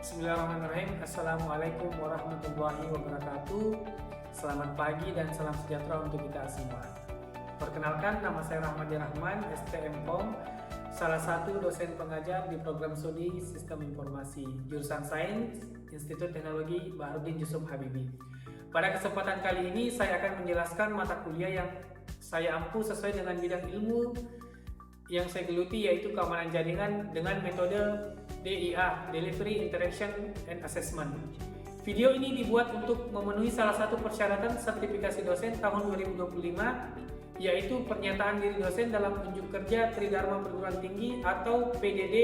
Bismillahirrahmanirrahim. Assalamualaikum warahmatullahi wabarakatuh. Selamat pagi dan salam sejahtera untuk kita semua. Perkenalkan, nama saya Rahmadi Rahman, STMKOM, salah satu dosen pengajar di program studi Sistem Informasi, jurusan Sains, Institut Teknologi Baharudin Jusuf Habibie. Pada kesempatan kali ini, saya akan menjelaskan mata kuliah yang saya ampu sesuai dengan bidang ilmu yang saya geluti, yaitu keamanan jaringan dengan metode DIA, Delivery Interaction and Assessment. Video ini dibuat untuk memenuhi salah satu persyaratan sertifikasi dosen tahun 2025, yaitu pernyataan diri dosen dalam unjuk kerja Tridharma Perguruan Tinggi atau PDD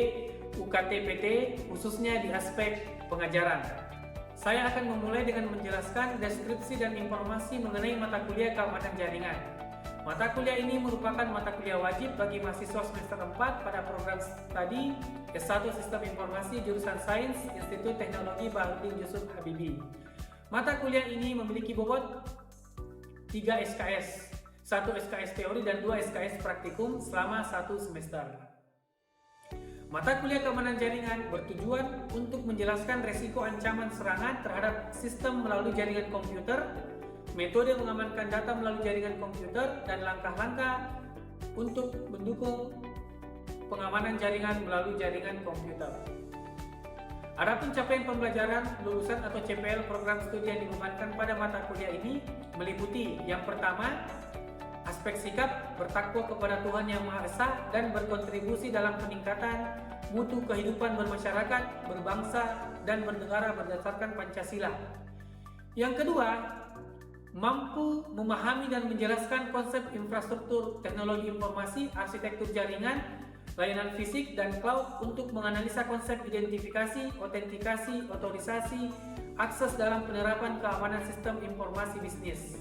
UKT-PT, khususnya di aspek pengajaran. Saya akan memulai dengan menjelaskan deskripsi dan informasi mengenai mata kuliah keamanan jaringan. Mata kuliah ini merupakan mata kuliah wajib bagi mahasiswa semester 4 pada program studi S1 Sistem Informasi jurusan Sains Institut Teknologi Baharudin Jusuf Habibie. Mata kuliah ini memiliki bobot 3 SKS, 1 SKS teori dan 2 SKS praktikum selama 1 semester. Mata kuliah keamanan jaringan bertujuan untuk menjelaskan resiko ancaman serangan terhadap sistem melalui jaringan komputer, metode mengamankan data melalui jaringan komputer, dan langkah-langkah untuk mendukung pengamanan jaringan melalui jaringan komputer. Adapun capaian pembelajaran lulusan atau CPL program studi yang dibebankan pada mata kuliah ini meliputi yang pertama, aspek sikap bertakwa kepada Tuhan Yang Maha Esa dan berkontribusi dalam peningkatan mutu kehidupan bermasyarakat, berbangsa, dan bernegara berdasarkan Pancasila. Yang kedua, mampu memahami dan menjelaskan konsep infrastruktur teknologi informasi, arsitektur jaringan, layanan fisik, dan cloud untuk menganalisa konsep identifikasi, autentikasi, otorisasi, akses dalam penerapan keamanan sistem informasi bisnis.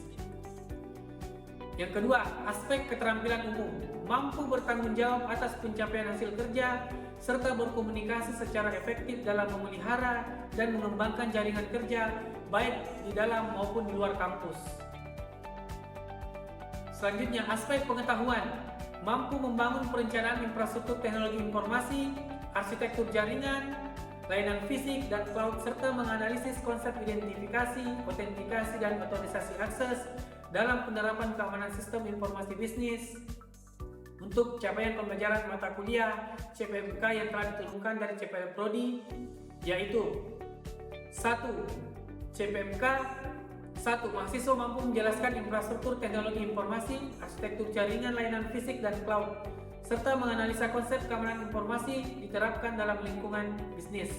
Yang kedua, aspek keterampilan umum, mampu bertanggung jawab atas pencapaian hasil kerja, serta berkomunikasi secara efektif dalam memelihara dan mengembangkan jaringan kerja, baik di dalam maupun di luar kampus. Selanjutnya, aspek pengetahuan, mampu membangun perencanaan infrastruktur teknologi informasi, arsitektur jaringan, layanan fisik, dan cloud, serta menganalisis konsep identifikasi, autentikasi, dan otorisasi akses dalam penerapan keamanan sistem informasi bisnis. Untuk capaian pembelajaran mata kuliah CPMK yang telah diturunkan dari CPL Prodi, yaitu 1. CPMK 1. Mahasiswa mampu menjelaskan infrastruktur teknologi informasi, arsitektur jaringan, layanan fisik, dan cloud, serta menganalisa konsep keamanan informasi diterapkan dalam lingkungan bisnis.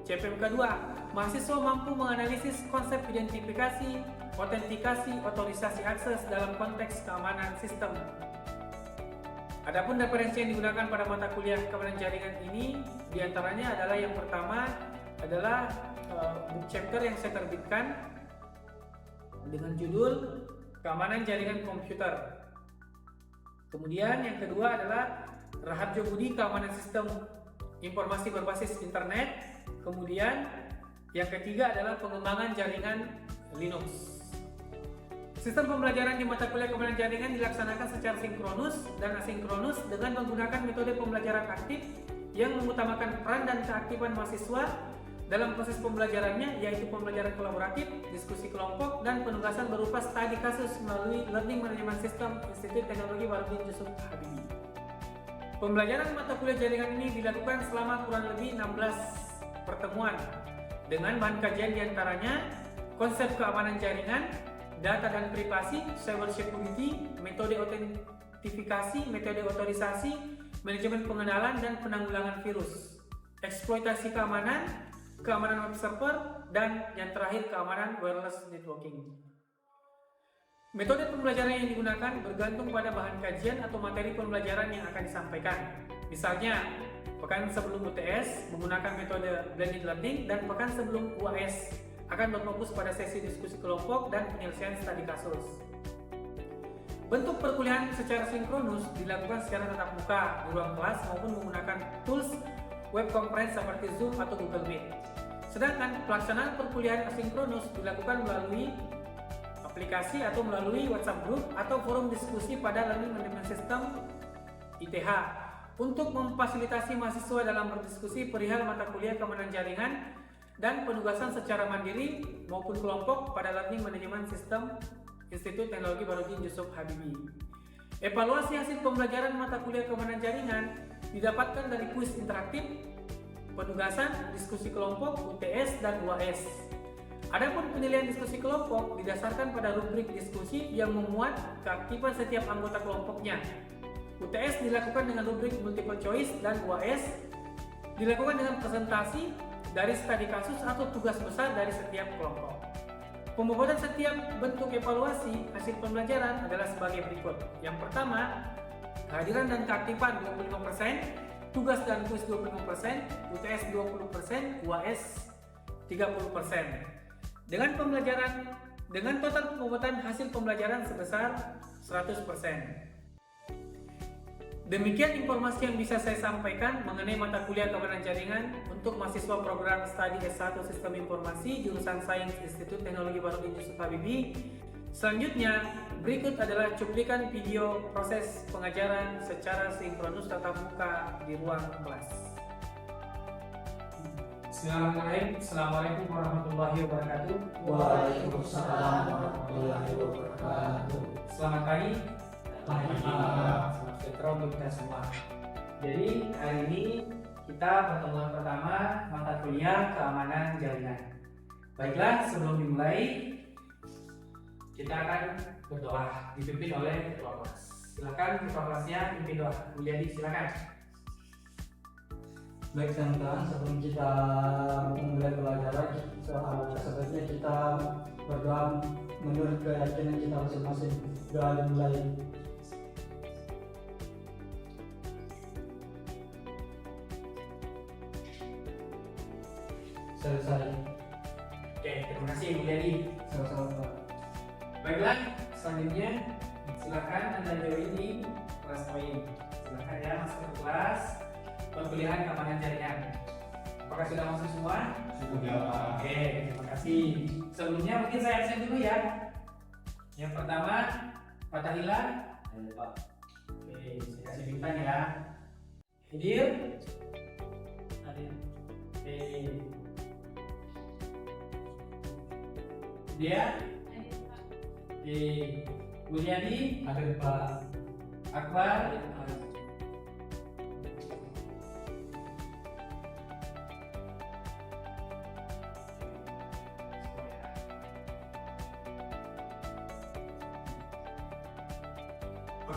CPMK 2. Mahasiswa mampu menganalisis konsep identifikasi, autentikasi, otorisasi akses dalam konteks keamanan sistem. Adapun referensi yang digunakan pada mata kuliah keamanan jaringan ini diantaranya adalah yang pertama adalah book chapter yang saya terbitkan dengan judul Keamanan Jaringan Komputer. Kemudian yang kedua adalah Raharjo Budi Keamanan Sistem Informasi Berbasis Internet. Kemudian yang ketiga adalah Pengembangan Jaringan Linux. Sistem pembelajaran di mata kuliah keamanan jaringan dilaksanakan secara sinkronus dan asinkronus dengan menggunakan metode pembelajaran aktif yang mengutamakan peran dan keaktifan mahasiswa dalam proses pembelajarannya, yaitu pembelajaran kolaboratif, diskusi kelompok, dan penugasan berupa studi kasus melalui Learning Management System Institut Teknologi Baharudin Jusuf Habibie. Pembelajaran mata kuliah jaringan ini dilakukan selama kurang lebih 16 pertemuan dengan bahan kajian diantaranya konsep keamanan jaringan, data dan privasi, cyber security, metode autentifikasi, metode otorisasi, manajemen pengenalan dan penanggulangan virus, eksploitasi keamanan, keamanan web server, dan yang terakhir keamanan wireless networking. Metode pembelajaran yang digunakan bergantung pada bahan kajian atau materi pembelajaran yang akan disampaikan. Misalnya, pekan sebelum UTS menggunakan metode blended learning, dan pekan sebelum UAS akan berfokus pada sesi diskusi kelompok dan penyelesaian studi kasus. Bentuk perkuliahan secara sinkronus dilakukan secara tatap muka di ruang kelas maupun menggunakan tools web conference seperti Zoom atau Google Meet. Sedangkan pelaksanaan perkuliahan asinkronus dilakukan melalui aplikasi atau melalui WhatsApp group atau forum diskusi pada Learning Management System ITH untuk memfasilitasi mahasiswa dalam berdiskusi perihal mata kuliah keamanan jaringan dan penugasan secara mandiri maupun kelompok pada Learning Management System Institut Teknologi Baharudin Yusuf Habibie. Evaluasi hasil pembelajaran mata kuliah keamanan jaringan didapatkan dari kuis interaktif, penugasan, diskusi kelompok, UTS, dan UAS. Adapun penilaian diskusi kelompok didasarkan pada rubrik diskusi yang memuat keaktifan setiap anggota kelompoknya. UTS dilakukan dengan rubrik multiple choice dan UAS dilakukan dengan presentasi dari studi kasus atau tugas besar dari setiap kelompok. Pembobotan setiap bentuk evaluasi hasil pembelajaran adalah sebagai berikut. Yang pertama, kehadiran dan keaktifan 25%, tugas dan kuis 25%, UTS 20%, UAS 30%. Dengan total pembobotan hasil pembelajaran sebesar 100%. Demikian informasi yang bisa saya sampaikan mengenai mata kuliah keamanan jaringan untuk mahasiswa program studi S1 Sistem Informasi jurusan Sains Institut Teknologi Baharudin Yusuf Habibie. Selanjutnya, berikut adalah cuplikan video proses pengajaran secara sinkronus tatap muka di ruang kelas. Assalamualaikum warahmatullahi wabarakatuh. Waalaikumsalam warahmatullahi wabarakatuh. Selamat pagi. Selamat sejahtera untuk kita semua. Jadi hari ini kita pertemuan pertama mata kuliah keamanan jaringan. Baiklah, sebelum dimulai kita akan berdoa dipimpin oleh ketua kelas. Silakan ketua kelasnya pimpin doa. Bu Jadi silakan. Baik teman-teman, sebelum kita memulai pelajaran, sebaiknya kita berdoa menurut keyakinan kita masing-masing. Doa dimulai. Selesai. Oke, terima kasih Bu Jadi. Sama-sama. Baiklah, selanjutnya silakan Anda join di kelas poin. Silakan ya masuk ke kelas perkuliahan keamanan jaringan. Apakah sudah masuk semua? Sudah. Oke, terima kasih. Sebelumnya mungkin saya absen dulu ya. Yang pertama, Fatahila. Pak. Oke, saya kasih bintang ya. Hadir. Hadir. Oke. Dia. Oke. Bunyadi. Hadir Pak. Akbar.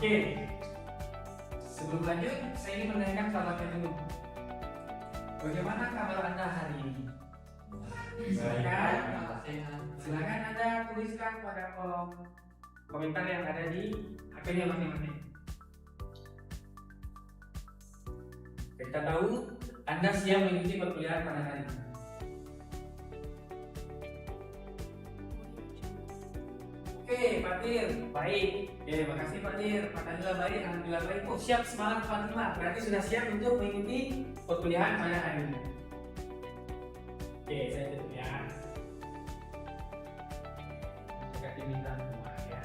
Oke, sebelum lanjut, saya ingin menanyakan kabarnya dulu. Bagaimana kabar Anda hari ini? Silakan Anda tuliskan pada kolom komentar yang ada di HP-nya masing-masing. Kita tahu Anda siap mengikuti perkuliahan pada hari ini. Oke, Fatir, baik. Oke, makasih Fatir. Alhamdulillah baik, alhamdulillah baik. Oh, siap, semangat Fatimah. Berarti sudah siap untuk mengikuti perkuliahan pada hari ini. Oke, saya tutup ya. Saya kasih bintang semua ya.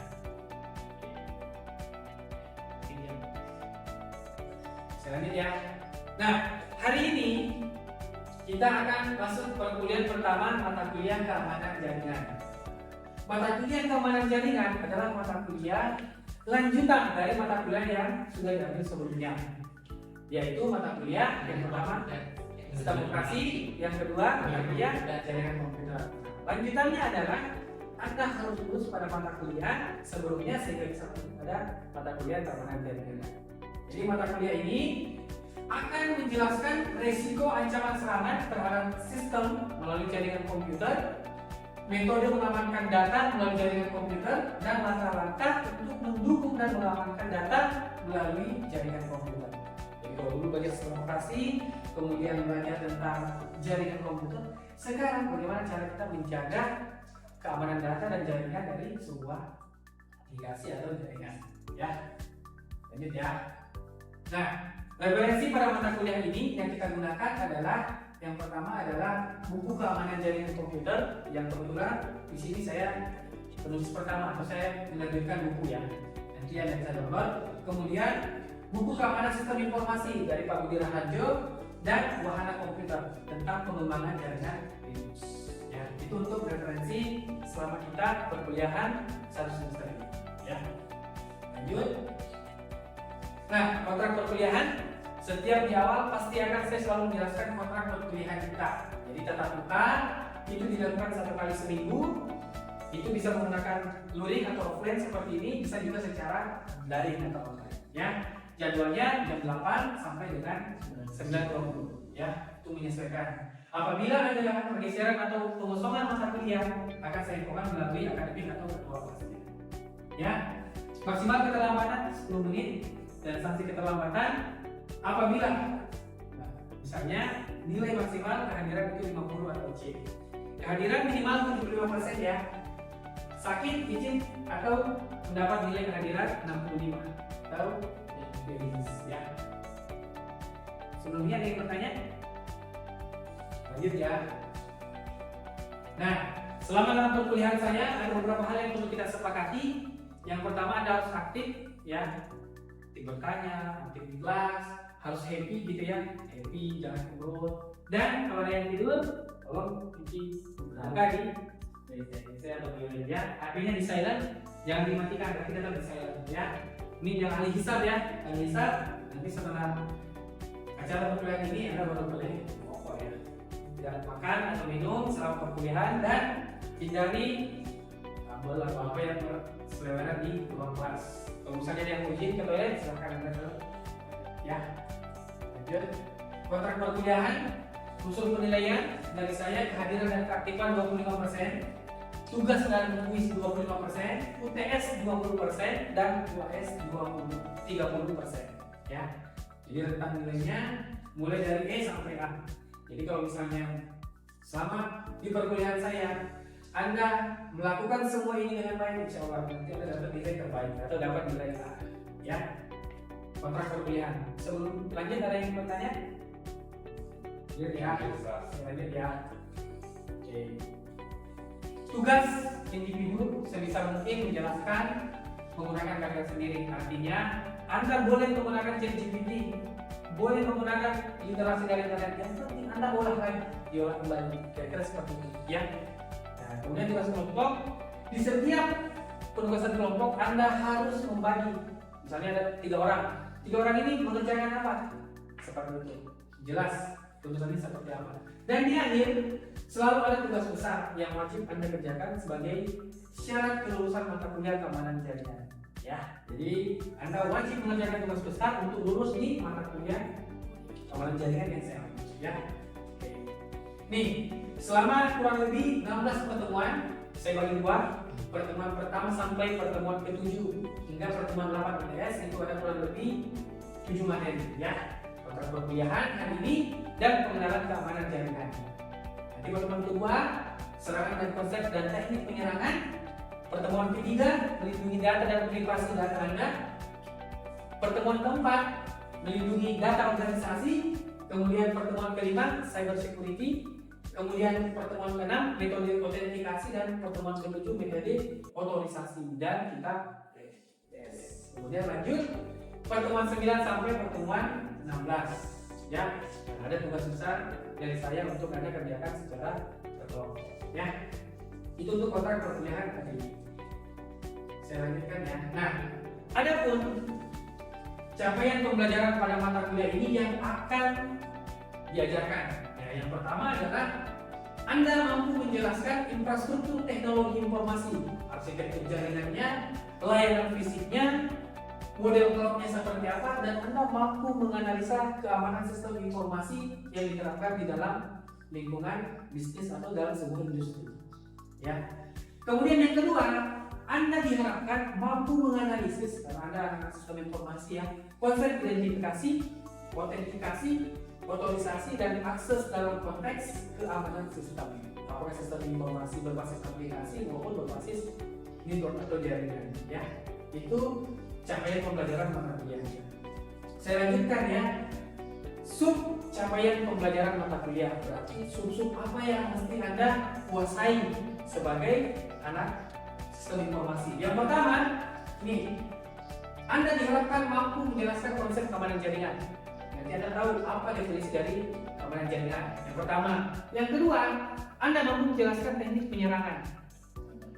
Oke. Saya lanjut ya. Nah, hari ini kita akan masuk perkuliahan pertama mata kuliah keamanan jaringan. Mata kuliah keamanan jaringan adalah mata kuliah lanjutan dari mata kuliah yang sudah diambil sebelumnya, yaitu mata kuliah yang pertama sistem operasi, yang kedua mata kuliah jaringan komputer. Lanjutannya adalah Anda harus lulus pada mata kuliah sebelumnya sehingga bisa masuk pada mata kuliah keamanan jaringan. Jadi mata kuliah ini akan menjelaskan resiko ancaman serangan terhadap sistem melalui jaringan komputer, metode mengamankan data melalui jaringan komputer, dan langkah-langkah untuk mendukung dan mengamankan data melalui jaringan komputer. Jadi kalau dulu belajar sistem operasi, kemudian belajar tentang jaringan komputer, sekarang bagaimana cara kita menjaga keamanan data dan jaringan dari sebuah aplikasi atau jaringan. Ya, lanjut ya. Nah, referensi pada mata kuliah ini yang kita gunakan adalah yang pertama adalah buku keamanan jaringan komputer, yang kebetulan di sini saya penulis pertama atau saya menerbitkan buku ya. Nanti Anda bisa download. Kemudian buku keamanan sistem informasi dari Pak Budi Raharjo dan Wahana Komputer tentang pengembangan jaringan di Linux. Ya, itu untuk referensi selama kita perkuliahan 1 semester ini. Ya, lanjut. Nah, kontrak perkuliahan setiap di awal pasti akan saya selalu menjelaskan kontrak perkuliahan kita. Jadi tatap muka itu dilakukan 1 kali seminggu. Itu bisa menggunakan luring atau offline seperti ini, bisa juga secara daring atau online. Ya, jadwalnya jam 8 sampai dengan 9.20. Ya, itu menyesuaikan. Apabila ada pergeseran atau pengosongan mata kuliah, akan saya infokan melalui akademik atau ketua kelasnya. Ya, maksimal keterlambatan 10 menit dan sanksi keterlambatan apabila misalnya nilai maksimal kehadiran itu 50 atau C. Kehadiran minimal 75% ya. Sakit, izin atau mendapat nilai kehadiran 65 atau ya. Sebelumnya ada yang bertanya? Lanjut ya. Nah, selama dalam perkuliahan saya ada beberapa hal yang perlu kita sepakati. Yang pertama Anda harus aktif ya. Aktif bertanya, aktif di kelas, harus happy gitu ya. Happy, jangan cemberut. Dan kalau ada yang tidur, tolong cuci tenaga di saya atau ya. HP-nya di silent, jangan dimatikan, berarti tetap di silent ya. Ini yang ahli hisab ya. Ahli hisab nanti setelah acara perkuliahan ini Anda baru boleh merokok ya. Tidak makan atau minum selama perkuliahan dan hindari kabel atau apa yang berseliweran di ruang kelas. Kalau misalnya ada yang izin ke toilet, silahkan Anda ke ya. Lanjut. Kontrak perkuliahan, usul penilaian dari saya kehadiran dan keaktifan 25%, tugas dan kuis 25%, UTS 20% dan UAS 30% ya. Jadi rentang nilainya mulai dari E sampai A. Jadi kalau misalnya selama di perkuliahan saya Anda melakukan semua ini dengan baik, insya Allah nanti Anda dapat nilai terbaik atau dapat nilai A ya. Kontrak perkuliahan. Sebelum lanjut ada yang bertanya? Ya, lanjut ya. Oke. Tugas individu sebisa mungkin menjelaskan menggunakan karya sendiri. Artinya Anda boleh menggunakan ChatGPT, boleh menggunakan literasi dari internet. Yang penting Anda olah lagi, diolah kembali. Kira-kira seperti itu ya. Nah, kemudian tugas kelompok, di setiap penugasan kelompok Anda harus membagi. Misalnya ada 3 orang. 3 orang ini mengerjakan apa? Seperti itu. Jelas tugasannya seperti apa. Dan di akhir selalu ada tugas besar yang wajib Anda kerjakan sebagai syarat kelulusan mata kuliah keamanan jaringan. Ya, jadi Anda wajib mengerjakan tugas besar untuk lulus di mata kuliah keamanan jaringan yang saya ambil. Ya. Oke. Nih, selama kurang lebih 16 pertemuan, saya bagi 2. Pertemuan pertama sampai pertemuan ke-7 hingga pertemuan 8 ITS itu ada kurang lebih 7 materi ya. Kontrak perkuliahan hari ini dan pengenalan keamanan jaringan. Nanti pertemuan kedua, serangan dan konsep dan teknik penyerangan. Pertemuan ketiga, melindungi data dan privasi data Anda. Pertemuan keempat, melindungi data organisasi. Kemudian pertemuan kelima, cyber security. Kemudian pertemuan ke-6, metode autentikasi dan pertemuan ke-7, metode otorisasi dan kita tes. Kemudian lanjut pertemuan 9 sampai pertemuan 16 ya. Nah, ada tugas besar dari saya untuk Anda kerjakan secara berkelompok ya. Itu untuk kontrak perkuliahan tadi. Saya lanjutkan ya. Nah, adapun capaian pembelajaran pada mata kuliah ini yang akan diajarkan. Ya, yang pertama adalah Anda mampu menjelaskan infrastruktur teknologi informasi, arsitektur jaringannya, layanan fisiknya, model cloud-nya seperti apa, dan Anda mampu menganalisa keamanan sistem informasi yang diterapkan di dalam lingkungan bisnis atau dalam sebuah industri. Ya. Kemudian yang kedua, Anda diharapkan mampu menganalisis, karena Anda anak sistem informasi ya, konsep identifikasi, autentikasi, otorisasi dan akses dalam konteks keamanan sistem. Apakah sistem informasi berbasis aplikasi maupun berbasis network atau jaringan ya. Itu capaian pembelajaran mata kuliah. Saya lanjutkan ya. Sub capaian pembelajaran mata kuliah, berarti sub apa yang mesti Anda kuasai sebagai anak sistem informasi. Yang pertama, nih, Anda diharapkan mampu menjelaskan konsep keamanan jaringan. Nanti Anda tahu apa definisi dari keamanan jaringan. Yang pertama. Yang kedua, Anda mampu menjelaskan teknik penyerangan.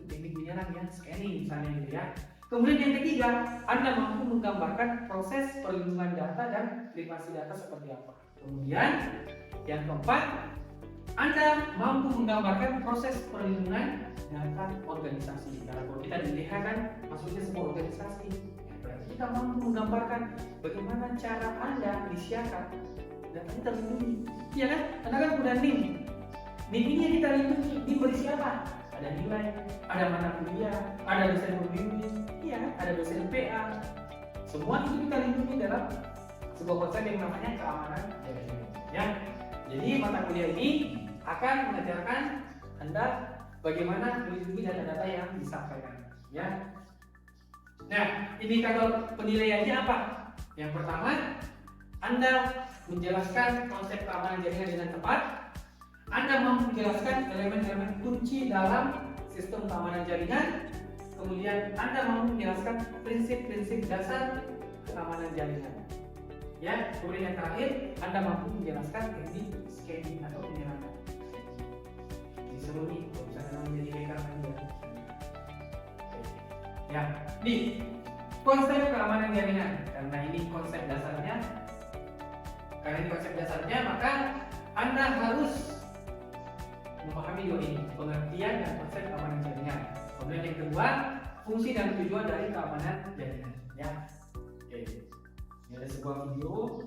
Teknik penyerang ya, scanning misalnya gitu ya. Kemudian yang ketiga, Anda mampu menggambarkan proses perlindungan data dan privasi data seperti apa. Kemudian yang keempat, Anda mampu menggambarkan proses perlindungan data organisasi. Kalau kita dilihat kan maksudnya sebuah organisasi, berarti kita mampu menggambarkan bagaimana cara Anda disiarkan datanya terlindungi. Iya kan? Anda kan udah NIM. NIM ini yang kita lindungi. NIM berisi apa? Ada nilai, ada mata kuliah, ada dosen pembimbing, iya, ada dosen PA. Semua itu kita lindungi dalam sebuah konsep yang namanya keamanan jaringan. Ya, jadi mata kuliah ini akan mengajarkan Anda bagaimana melindungi data-data yang disampaikan. Ya. Nah, indikator penilaiannya apa? Yang pertama, Anda menjelaskan konsep keamanan jaringan dengan tepat. Anda mampu menjelaskan elemen-elemen kunci dalam sistem keamanan jaringan. Kemudian Anda mampu menjelaskan prinsip-prinsip dasar keamanan jaringan. Ya, kemudian yang terakhir, Anda mampu menjelaskan teknik scanning atau penyerangan. Disuruh nih, kalau misalnya menjadi hacker lagi ya. Ya, di konsep keamanan jaringan. Karena ini konsep dasarnya, maka Anda harus memahami dua ini, pengertian dan konsep keamanan jaringan. Kemudian yang kedua, fungsi dan tujuan dari keamanan jaringan. Ya, oke. Ini ada sebuah video.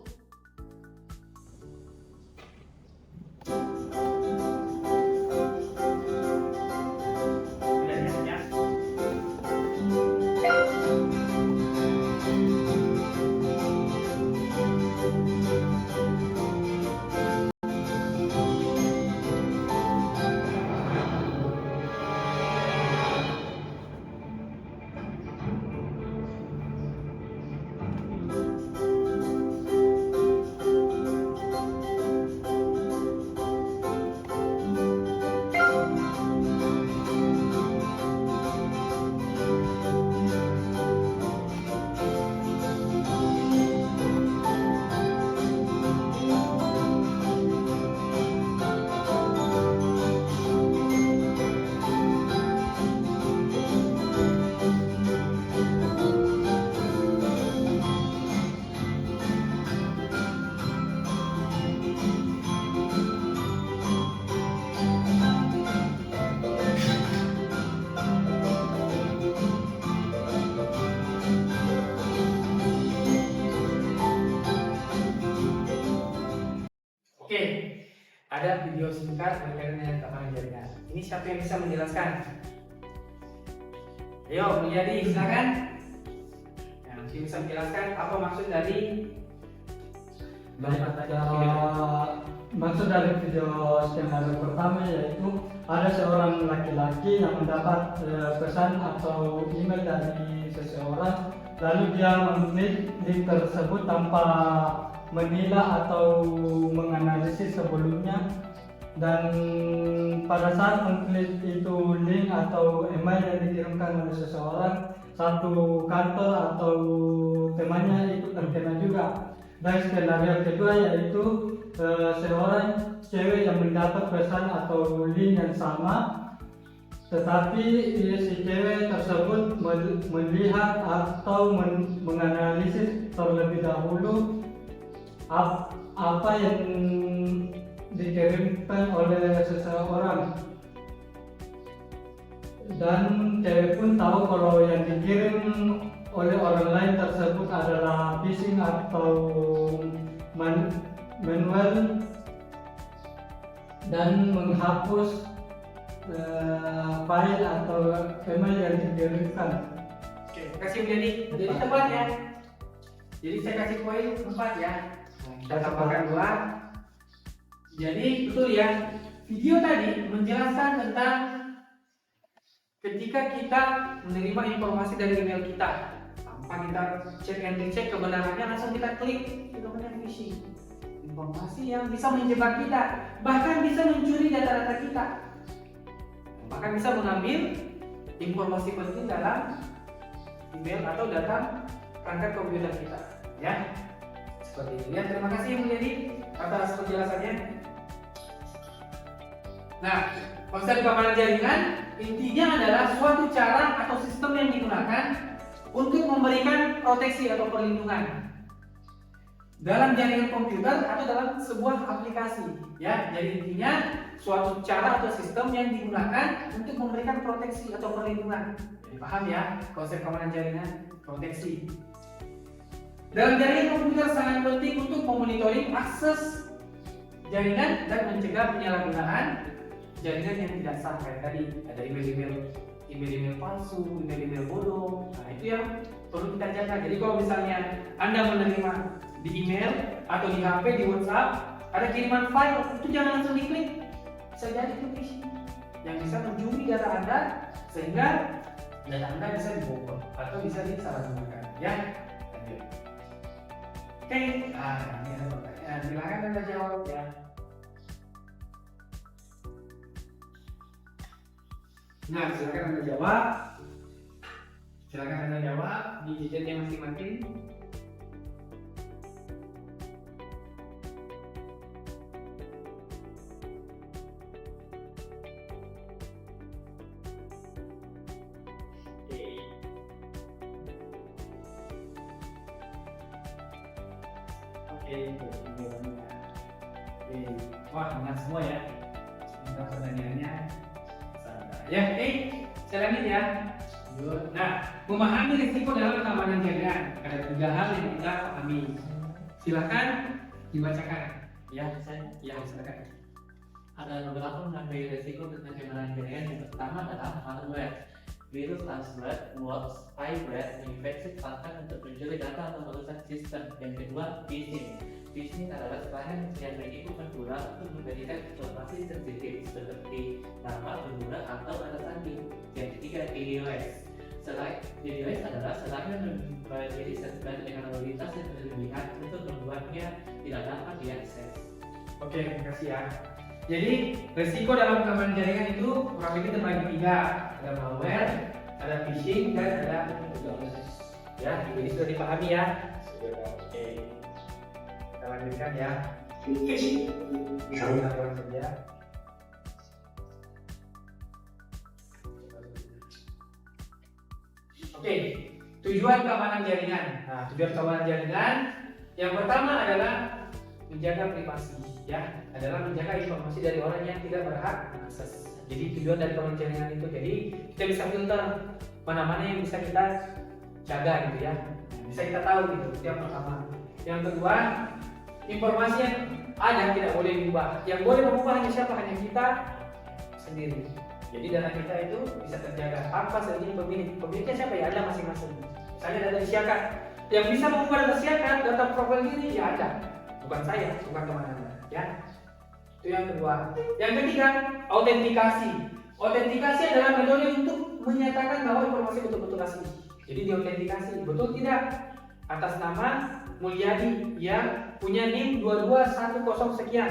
Udah ya. Oke, ada video singkat berkaitan dengan keamanan jaringan. Ini siapa yang bisa menjelaskan? Ayo, Mulyadi, silakan. Yang bisa menjelaskan apa maksud dari maksud dari video skenario pertama yaitu ada seorang laki-laki yang mendapat pesan atau email dari seseorang, lalu dia mengklik link tersebut tanpa menilai atau menganalisis sebelumnya, dan pada saat mengklik itu link atau email yang dikirimkan oleh seseorang, satu kantor atau temannya ikut terkena juga. Dan skenario kedua yaitu seorang cewek yang mendapat pesan atau link yang sama, tetapi si cewek tersebut melihat atau menganalisis terlebih dahulu apa yang dikirimkan oleh seseorang, dan cewek pun tahu kalau yang dikirim oleh orang lain tersebut adalah phishing atau manual, dan menghapus file atau email yang dikirimkan. Oke, kasih jadi tempat ya. Jadi saya kasih poin 4 ya. Kita tambahkan 2. Jadi betul ya. Video tadi menjelaskan tentang ketika kita menerima informasi dari email kita, tanpa kita cek and recheck kebenarannya, langsung kita klik itu namanya phishing. Informasi yang bisa menjebak kita, bahkan bisa mencuri data-data kita, bahkan bisa mengambil informasi penting dalam email atau data perangkat komputer kita. Ya, seperti itu ya. Terima kasih Mulyadi atas penjelasannya. Nah, konsep keamanan jaringan intinya adalah suatu cara atau sistem yang digunakan untuk memberikan proteksi atau perlindungan dalam jaringan komputer atau dalam sebuah aplikasi. Ya, jadi intinya suatu cara atau sistem yang digunakan untuk memberikan proteksi atau perlindungan. Jadi paham ya konsep keamanan jaringan, proteksi. Dalam jaringan komputer sangat penting untuk memonitoring akses jaringan dan mencegah penyalahgunaan jaringan yang tidak sah. Kayak tadi ada email palsu, email bodoh. Nah, itu yang perlu kita jaga. Jadi kalau misalnya Anda menerima di email atau di HP, di WhatsApp ada kiriman file, itu jangan langsung diklik. Bisa jadi itu phishing yang bisa mencuri data Anda sehingga data Anda bisa dibobol atau bisa disalahgunakan. Ya, lanjut. Oke, ini ada pertanyaan. Silakan Anda jawab ya. Nah, silakan Anda jawab. Silakan Anda jawab di gadgetnya masing-masing. Wah, ingat semua ya. Sebentar pertanyaannya. Ya, saya lanjut ya. Nah, memahami risiko dalam keamanan jaringan. Ada 3 hal yang kita pahami. Silakan dibacakan. Ya, silakan. Ada beberapa mengenai risiko tentang keamanan jaringan. Yang pertama adalah malware. Virus ransomware, worms, spyware, menginfeksi perangkat untuk mencuri data atau merusak sistem. Yang kedua, phishing. Phishing adalah serangan yang menipu pengguna untuk memberikan informasi sensitif seperti nama pengguna atau alasan sandi. Yang ketiga, DDoS. DDoS adalah serangan menjadi sesuatu dengan lalu lintas yang berlebihan untuk membuatnya tidak dapat diakses. Oke, terima kasih ya. Jadi risiko dalam keamanan jaringan itu kurang lebih terbagi 3. Ada malware, ada phishing, dan ada DDoS. Ya, jadi sudah dipahami ya. Oke. Kita lanjutkan ya. Saja. Oke, tujuan keamanan jaringan. Nah, tujuan keamanan jaringan yang pertama adalah menjaga privasi, ya, adalah menjaga informasi dari orang yang tidak berhak akses. Jadi tujuan dari keamanan jaringan itu, jadi kita bisa filter mana-mana yang bisa kita jaga gitu ya, bisa kita tahu gitu. Itu yang pertama. Yang kedua, informasi yang ada tidak boleh diubah. Yang boleh mengubah hanya siapa? Hanya kita sendiri. Jadi data kita itu bisa terjaga. Apa saja pemiliknya siapa ya? Ada masing-masing. Misalnya data siakan, yang bisa mengubah data siakan, data profil diri ya ada. Bukan saya, bukan teman Anda, ya. Itu yang kedua. Yang ketiga, autentikasi. Autentikasi adalah metode untuk menyatakan bahwa informasi betul-betul asli. Jadi diautentikasi, betul tidak? Atas nama Mulyadi yang punya NIM 2210 sekian.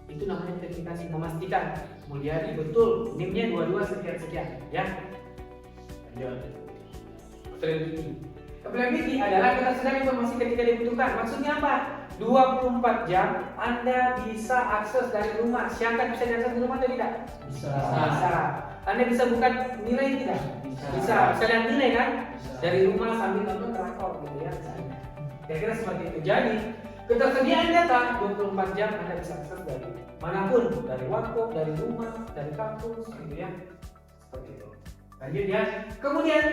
Itu namanya autentikasi, memastikan Mulyadi betul NIM-nya 22 sekian, ya. Lanjut. Availability adalah ketersediaan informasi ketika dibutuhkan. Maksudnya apa? 24 jam Anda bisa akses dari rumah. Siakan bisa diakses di rumah atau tidak? Bisa. Anda bisa buka nilai tidak? Bisa. Bisa lihat nilai kan? Bisa. Dari rumah sambil nonton drakor gitu ya. Kira-kira seperti itu. Jadi ketersediaan data 24 jam Anda bisa akses dari manapun, dari warkop, dari rumah, dari kampus, gitu ya. Seperti itu. Lanjut ya. Kemudian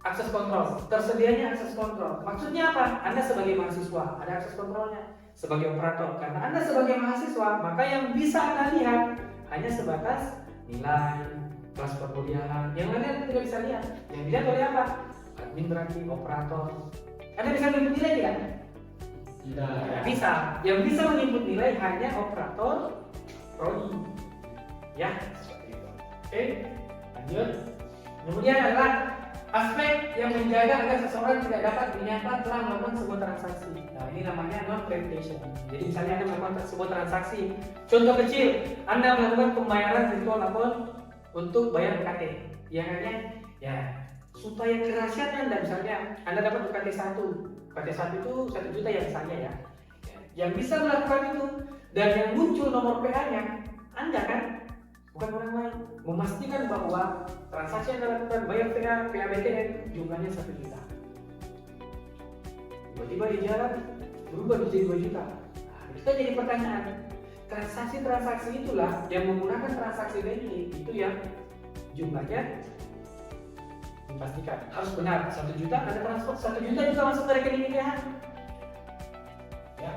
akses kontrol, tersedianya akses kontrol. Maksudnya apa? Anda sebagai mahasiswa ada akses kontrolnya. Sebagai operator, karena Anda sebagai mahasiswa, maka yang bisa Anda lihat hanya sebatas nilai, kelas perkuliahan. Yang lainnya Anda tidak bisa lihat. Yang dilihat oleh apa? Admin berarti operator. Anda bisa menginput nilai tidak? Tidak bisa. Yang bisa menginput nilai hanya operator prodi. Ya, seperti itu. Oke, lanjut. Kemudian adalah aspek yang menjaga agar seseorang tidak dapat dinyatakan telah melakukan sebuah transaksi. Nah, ini namanya non-preemption. Jadi misalnya Anda melakukan sebuah transaksi. Contoh kecil, Anda melakukan pembayaran virtual account untuk bayar UKT. Yang hanya ya supaya kerahasiaan Anda, misalnya Anda dapat UKT 1. UKT 1 itu 1 juta ya misalnya ya. Yang bisa melakukan itu dan yang muncul nomor PA-nya Anda kan, bukan orang lain. Memastikan bahwa transaksi yang Anda lakukan bayar PABTN jumlahnya 1 juta. Tiba-tiba di jalan berubah menjadi 2 juta. Nah, kita jadi pertanyaan, transaksi-transaksi itulah yang menggunakan transaksi banking itu yang jumlahnya dipastikan harus benar. 1 juta Anda transfer, 1 juta juga masuk ke rekening IDH. Ya,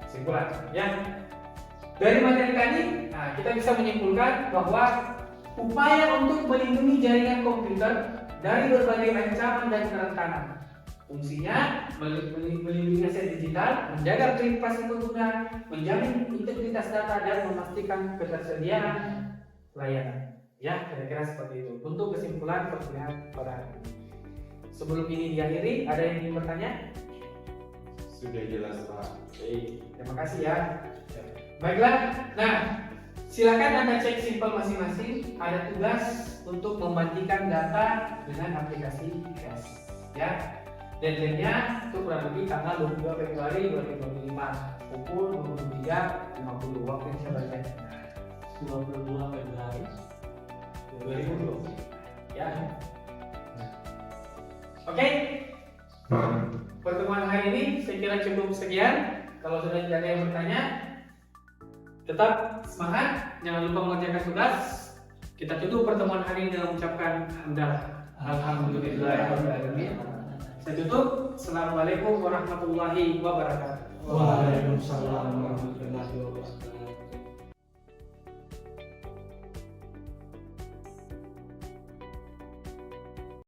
kesimpulan. Ya, dari materi tadi, nah, kita bisa menyimpulkan bahwa upaya untuk melindungi jaringan komputer dari berbagai ancaman dan kerentanan. Fungsinya melindungi aset digital, menjaga privasi pengguna, menjamin integritas data dan memastikan ketersediaan layanan. Ya, kira-kira seperti itu. Untuk kesimpulan perkuliahan pada hari ini. Sebelum ini diakhiri, ada yang ingin bertanya? Sudah jelas Pak. Oke, terima kasih ya. Baiklah, nah silakan Anda cek simpel masing-masing. Ada tugas untuk memandikan data dengan aplikasi Cash. Ya, deadline-nya itu kurang lebih tanggal 22 Februari 2025 pukul 23.50 waktu Indonesia Bagian Tengah. 22 Februari 2020. Ya. Oke. Pertemuan hari ini saya kira cukup sekian. Kalau sudah tidak ada yang bertanya, tetap semangat, jangan lupa mengerjakan tugas. Kita tutup pertemuan hari ini dengan mengucapkan alhamdulillahirobbilalamin. Saya tutup. Assalamualaikum warahmatullahi wabarakatuh. Waalaikumsalam warahmatullahi wabarakatuh.